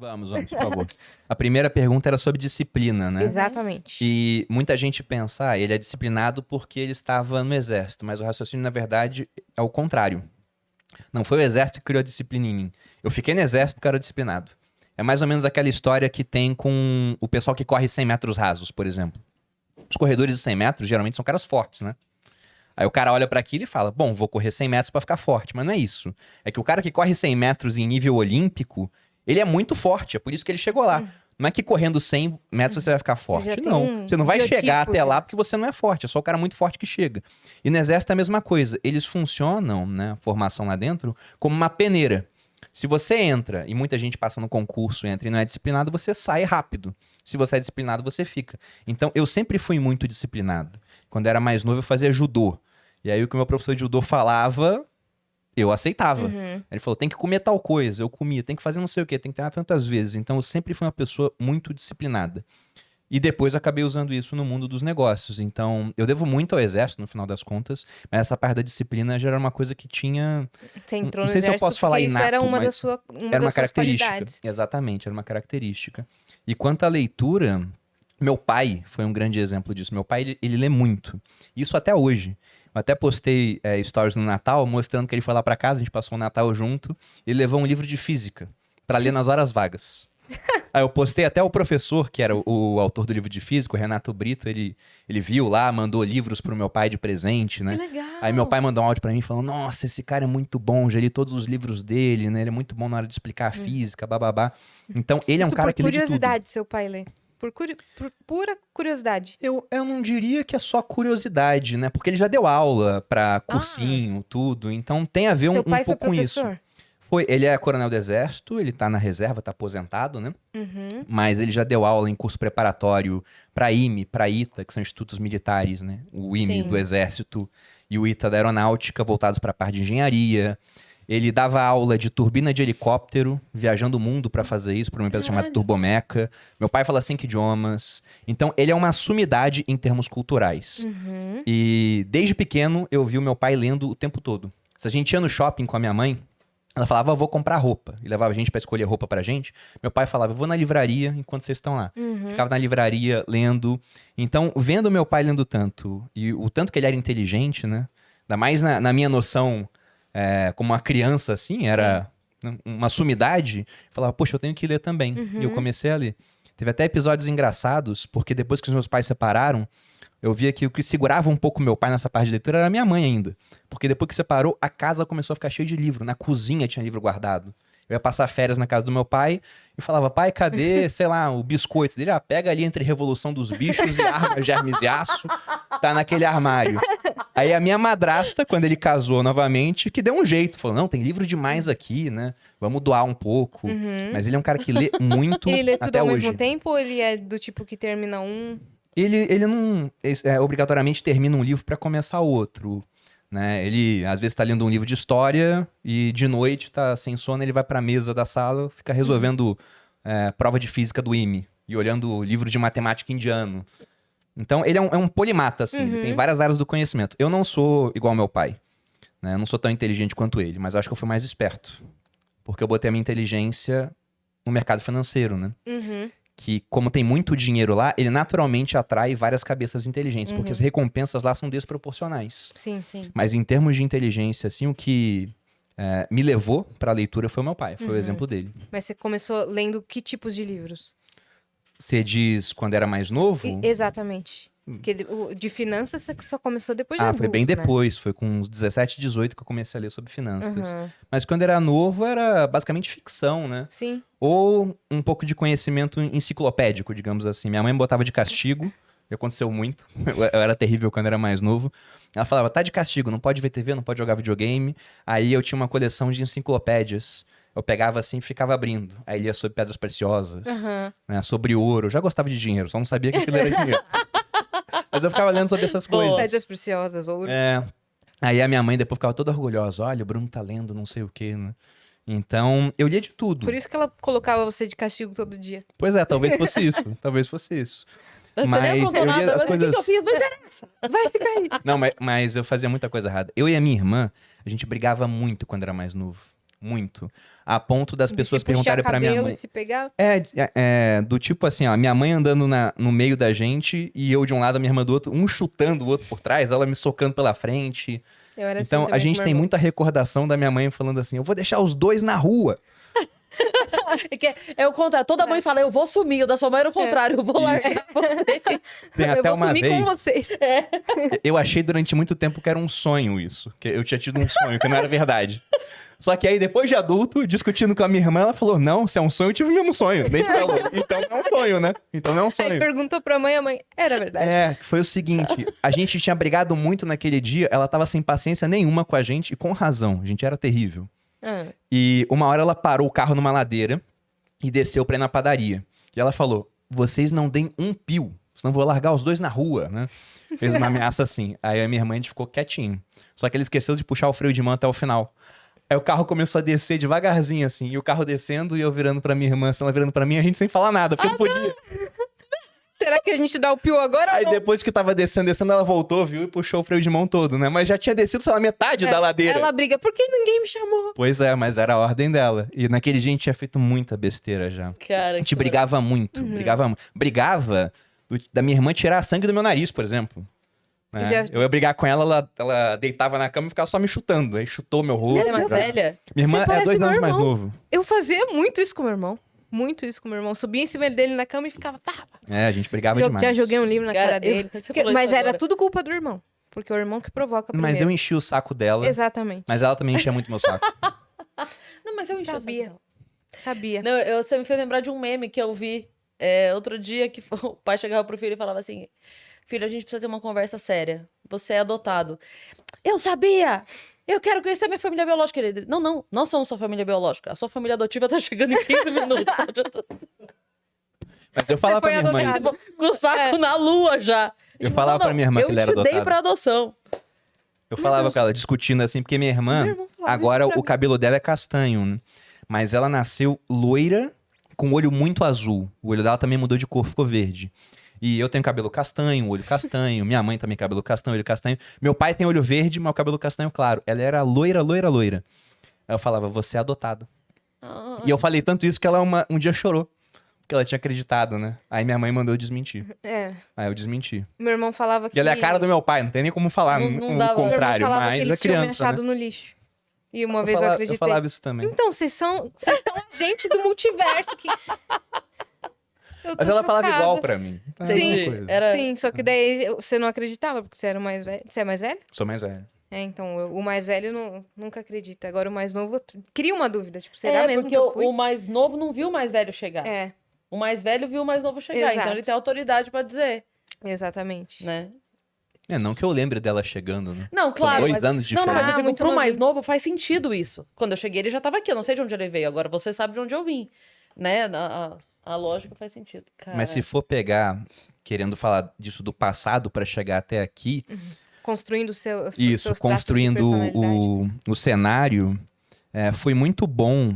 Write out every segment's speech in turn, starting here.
Vamos, por favor. A primeira pergunta era sobre disciplina, né? Exatamente. E muita gente pensa, ele é disciplinado porque ele estava no exército, mas o raciocínio, na verdade, é o contrário. Não foi o exército que criou a disciplina em mim. Eu fiquei no exército porque eu era disciplinado. É mais ou menos aquela história que tem com o pessoal que corre 100 metros rasos, por exemplo. Os corredores de 100 metros geralmente são caras fortes, né? Aí o cara olha pra aquilo e fala, bom, vou correr 100 metros pra ficar forte. Mas não é isso. É que o cara que corre 100 metros em nível olímpico, ele é muito forte, é por isso que ele chegou lá. Não é que correndo 100 metros você vai ficar forte. Já tem Não, você não vai biotipo chegar até já. lá porque você não é forte. É só o cara muito forte que chega. E no exército é a mesma coisa. Eles funcionam, né, a formação lá dentro, como uma peneira. Se você entra, e muita gente passa no concurso, entra e não é disciplinado, você sai rápido. Se você é disciplinado, você fica. Então, eu sempre fui muito disciplinado. Quando eu era mais novo, eu fazia judô. E aí, o que o meu professor de judô falava, eu aceitava. Ele falou, tem que comer tal coisa. Eu comia. Tem que fazer não sei o quê. Tem que treinar tantas vezes. Então, eu sempre fui uma pessoa muito disciplinada. E depois, eu acabei usando isso no mundo dos negócios. Então, eu devo muito ao exército, no final das contas. Mas essa parte da disciplina já era uma coisa que tinha... Você entrou Não no sei se eu exército posso falar porque isso inato, era uma mas uma era uma das suas característica. qualidades. Exatamente, era uma característica. E quanto à leitura, meu pai foi um grande exemplo disso. Meu pai, ele lê muito. Isso até hoje. Eu até postei stories no Natal, mostrando que ele foi lá pra casa, a gente passou o Natal junto, e levou um livro de física pra ler nas horas vagas. Aí eu postei até o professor, que era o autor do livro de física, o Renato Brito, ele viu lá, mandou livros pro meu pai de presente, né? Que legal. Aí meu pai mandou um áudio pra mim falando, nossa, esse cara é muito bom, já li todos os livros dele, né? Ele é muito bom na hora de explicar a física, bababá. Então, ele é um Isso cara por que lê de tudo. curiosidade, seu pai lê. Por pura curiosidade. Eu não diria que é só curiosidade, né? Porque ele já deu aula pra cursinho, tudo. Então tem a ver Seu um pai foi pouco com isso. professor? Ele é coronel do exército, ele tá na reserva, tá aposentado, né? Uhum. Mas ele já deu aula em curso preparatório pra IME, pra ITA, que são institutos militares, né? O IME Sim. do exército e o ITA da aeronáutica, voltados pra parte de engenharia. Ele dava aula de turbina de helicóptero, viajando o mundo pra fazer isso, pra uma empresa chamada Caralho. Turbomeca. Meu pai fala 5 idiomas. Então, ele é uma sumidade em termos culturais. Uhum. E desde pequeno, eu vi o meu pai lendo o tempo todo. Se a gente ia no shopping com a minha mãe, ela falava, eu vou comprar roupa. E levava a gente pra escolher roupa pra gente. Meu pai falava, eu vou na livraria enquanto vocês estão lá. Ficava na livraria lendo. Então, vendo meu pai lendo tanto, e o tanto que ele era inteligente, né? Ainda mais na minha noção, como uma criança, assim, era uma sumidade. Eu falava, poxa, eu tenho que ler também. E eu comecei a ler. Teve até episódios engraçados, porque depois que os meus pais separaram, eu via que o que segurava um pouco meu pai nessa parte de leitura era a minha mãe ainda. Porque depois que separou, a casa começou a ficar cheia de livro. Na cozinha tinha livro guardado. Eu ia passar férias na casa do meu pai e falava, pai, cadê, sei lá, o biscoito dele? Ah, pega ali entre Revolução dos Bichos e Armas de Hermes e Aço, tá naquele armário. Aí a minha madrasta, quando ele casou novamente, que deu um jeito. Falou, não, tem livro demais aqui, né? Vamos doar um pouco. Mas ele é um cara que lê muito Ele lê tudo até ao hoje. mesmo tempo ou ele é do tipo que termina um? Ele não obrigatoriamente termina um livro para começar outro, né? Ele às vezes tá lendo um livro de história e de noite tá sem sono, ele vai pra mesa da sala, fica resolvendo prova de física do IME e olhando o livro de matemática indiano. Então ele é um polimata, assim, ele tem várias áreas do conhecimento. Eu não sou igual ao meu pai, né? Eu não sou tão inteligente quanto ele, mas eu acho que eu fui mais esperto. Porque eu botei a minha inteligência no mercado financeiro, né? Que, como tem muito dinheiro lá, ele naturalmente atrai várias cabeças inteligentes, porque as recompensas lá são desproporcionais. Sim, sim. Mas em termos de inteligência, assim, o que me levou pra leitura foi o meu pai, foi o exemplo dele. Mas você começou lendo que tipos de livros? Você diz quando era mais novo? Exatamente. Porque o de finanças você só começou depois de Foi adulto, bem né? depois, foi com uns 17, 18 que eu comecei a ler sobre finanças. Mas quando era novo, era basicamente ficção, né? Sim. Ou um pouco de conhecimento enciclopédico, digamos assim. Minha mãe me botava de castigo, já aconteceu muito. Eu era terrível quando era mais novo. Ela falava, tá de castigo, não pode ver TV, não pode jogar videogame. Aí eu tinha uma coleção de enciclopédias. Eu pegava assim e ficava abrindo. Aí lia sobre pedras preciosas, né, sobre ouro. Eu já gostava de dinheiro, só não sabia que aquilo era dinheiro. Mas eu ficava lendo sobre essas coisas. Pedras preciosas, ouro. Aí a minha mãe depois ficava toda orgulhosa. Olha, o Bruno tá lendo não sei o quê, né? Então, eu lia de tudo. Por isso que ela colocava você de castigo todo dia. Pois é, talvez fosse isso. Talvez fosse isso. Você nem Mas aprontou eu nada, lia as mas o que coisas... que eu fiz? Não interessa. Vai ficar aí. Não, mas eu fazia muita coisa errada. Eu e a minha irmã, a gente brigava muito quando era mais novo. Muito. A ponto das De pessoas se puxar perguntarem pra minha cabelo, mãe. de se pegar. Do tipo assim, ó, minha mãe andando no meio da gente e eu de um lado, a minha irmã do outro, um chutando o outro por trás, ela me socando pela frente. Eu era Então, assim a também com gente meu tem irmão. muita recordação da minha mãe falando assim, eu vou deixar os dois na rua. É o contrário. Toda mãe fala, eu vou sumir. O da sua mãe era o contrário. Eu vou largar você. Tem Eu até vou uma sumir vez, com vocês. eu achei durante muito tempo que era um sonho isso. Que eu tinha tido um sonho, que não era verdade. Só que aí, depois de adulto, discutindo com a minha irmã, ela falou, não, se é um sonho, eu tive o mesmo sonho. Nem falou. Então não é um sonho, né? Então não é um Aí sonho. perguntou pra mãe, a mãe, era verdade. Que foi o seguinte, a gente tinha brigado muito naquele dia, ela tava sem paciência nenhuma com a gente, e com razão, a gente era terrível. Ah, E uma hora ela parou o carro numa ladeira e desceu pra ir na padaria. E ela falou, vocês não deem um pio, senão eu vou largar os dois na rua, né? Fez uma ameaça assim. Aí a minha irmã, a gente ficou quietinho. Só que ele esqueceu de puxar o freio de mão até o final. Aí o carro começou a descer devagarzinho, assim, e o carro descendo e eu virando pra minha irmã, assim, ela virando pra mim, a gente sem falar nada, porque não podia. será que a gente dá o pio agora? Aí ou não? depois que tava descendo, ela voltou, viu, e puxou o freio de mão todo, né? Mas já tinha descido, sei lá, metade da ladeira. Ela briga, por que ninguém me chamou? Pois é, mas era a ordem dela. E naquele dia a gente tinha feito muita besteira já. Cara, A gente brigava muito, brigava da minha irmã tirar sangue do meu nariz, por exemplo. Né? Já- Eu ia brigar com ela deitava na cama e ficava só me chutando. Aí chutou meu rosto. Ela é mais Deus. velha? Minha irmã Você é parece 2 meu anos mais irmão. novo. Eu fazia muito isso com meu irmão. Muito isso com meu irmão. Subia em cima dele na cama e ficava... Pá, pá. É, a gente brigava demais. Já joguei um livro na Cara, cara dele. você Porque- falou mas isso era agora. tudo culpa do irmão. Porque o irmão que provoca primeiro. Mas eu enchi o saco dela. Exatamente. Mas ela também enchia muito meu saco. Não, mas eu enchi o saco Sabia. dela. Sabia. Não, você me fez lembrar de um meme que eu vi outro dia, que o pai chegava pro filho e falava assim, filho, a gente precisa ter uma conversa séria. Você é adotado. Eu sabia! Eu quero conhecer a minha família biológica. Ele, não, nós somos sua família biológica. A sua família adotiva tá chegando em 15 minutos. Mas eu falava pra foi minha irmã. adotado. Com o saco na lua já. Eu falava pra minha irmã que ele era Eu te dei adotado. pra adoção. Eu falava com ela, discutindo assim, porque minha irmã, Meu irmão falava agora isso pra o mim. cabelo dela é castanho, né? Mas ela nasceu loira, com o olho muito azul. O olho dela também mudou de cor, ficou verde. E eu tenho cabelo castanho, olho castanho. Minha mãe também cabelo castanho, olho castanho. Meu pai tem olho verde, mas o cabelo castanho claro. Ela era loira, loira, loira. Aí eu falava, você é adotado. E eu falei tanto isso que ela um dia chorou. Porque ela tinha acreditado, né? Aí minha mãe mandou eu desmentir. É. Aí eu desmenti. Meu irmão falava que... E ela é a cara do meu pai, não tem nem como falar Não o dá, Meu irmão contrário, falava mas que é eles tinham me criança, achado né? no lixo. E uma vez eu acreditei. Eu falava isso também. Então, vocês são agente do multiverso. Que... Eu tô Mas ela falava chocada. igual pra mim. Então é a Sim. mesma coisa. Era... Sim, só que daí você não acreditava, porque você era o mais velho. Você é mais velho? Sou mais velho. É, então, o mais velho nunca acredita. Agora o mais novo cria uma dúvida. Tipo, será mesmo porque que eu fui? o mais novo não viu o mais velho chegar. É, O mais velho viu o mais novo chegar. Exato. Então ele tem autoridade pra dizer, exatamente. né? Não que eu lembre dela chegando, né? Não, claro. São 2 mas... anos de Não, diferença. mas eu digo, muito pro mais novinho. novo faz sentido isso. Quando eu cheguei, ele já tava aqui. Eu não sei de onde ele veio. Agora você sabe de onde eu vim. Né? A lógica faz sentido. Cara, Mas se for pegar, querendo falar disso do passado pra chegar até aqui, Construindo os seus isso, seus traços de construindo personalidade. o cenário, foi muito bom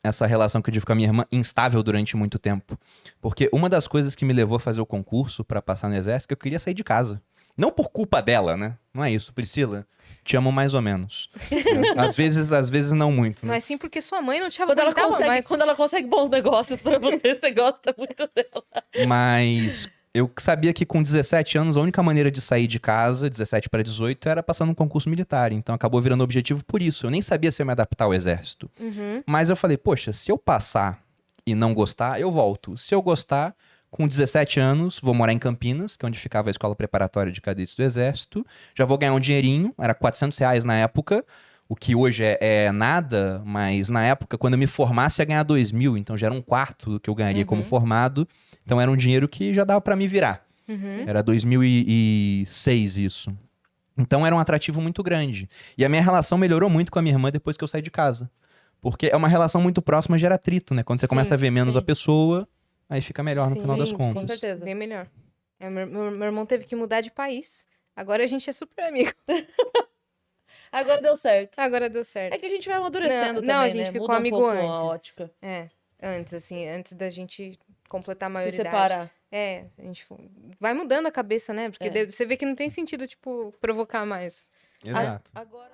essa relação que eu tive com a minha irmã, instável durante muito tempo. Porque uma das coisas que me levou a fazer o concurso pra passar no exército, é que eu queria sair de casa. Não por culpa dela, né? Não é isso, Priscila. Te amo mais ou menos. Às vezes não muito, né? Mas sim porque sua mãe não te quando ela, aguentava consegue, mais. quando ela consegue bons negócios pra você, você gosta muito dela. Mas eu sabia que com 17 anos, a única maneira de sair de casa, 17 para 18, era passando um concurso militar. Então acabou virando objetivo por isso. Eu nem sabia se eu ia me adaptar ao exército. Uhum. Mas eu falei, poxa, se eu passar e não gostar, eu volto. Se eu gostar, com 17 anos, vou morar em Campinas, que é onde ficava a escola preparatória de cadetes do exército. Já vou ganhar um dinheirinho, era R$400 na época. O que hoje é nada, mas na época, quando eu me formasse, ia ganhar 2.000. Então já era um quarto do que eu ganharia como formado. Então era um dinheiro que já dava pra me virar. Era 2006 isso. Então era um atrativo muito grande. E a minha relação melhorou muito com a minha irmã depois que eu saí de casa. Porque é uma relação muito próxima, gera atrito, né? Quando você Sim, começa a ver menos sim. a pessoa, aí fica melhor no final das Sim, contas. com certeza. Bem melhor. Meu irmão teve que mudar de país. Agora a gente é super amigo. Agora deu certo. Agora deu certo. É que a gente vai amadurecendo também, Não, a gente né? ficou Muda um amigo pouco antes. a ótica. É, antes da gente completar a Se maioridade. separar. É, a gente vai mudando a cabeça, né? Porque É. você vê que não tem sentido, tipo, provocar mais. Exato. Agora...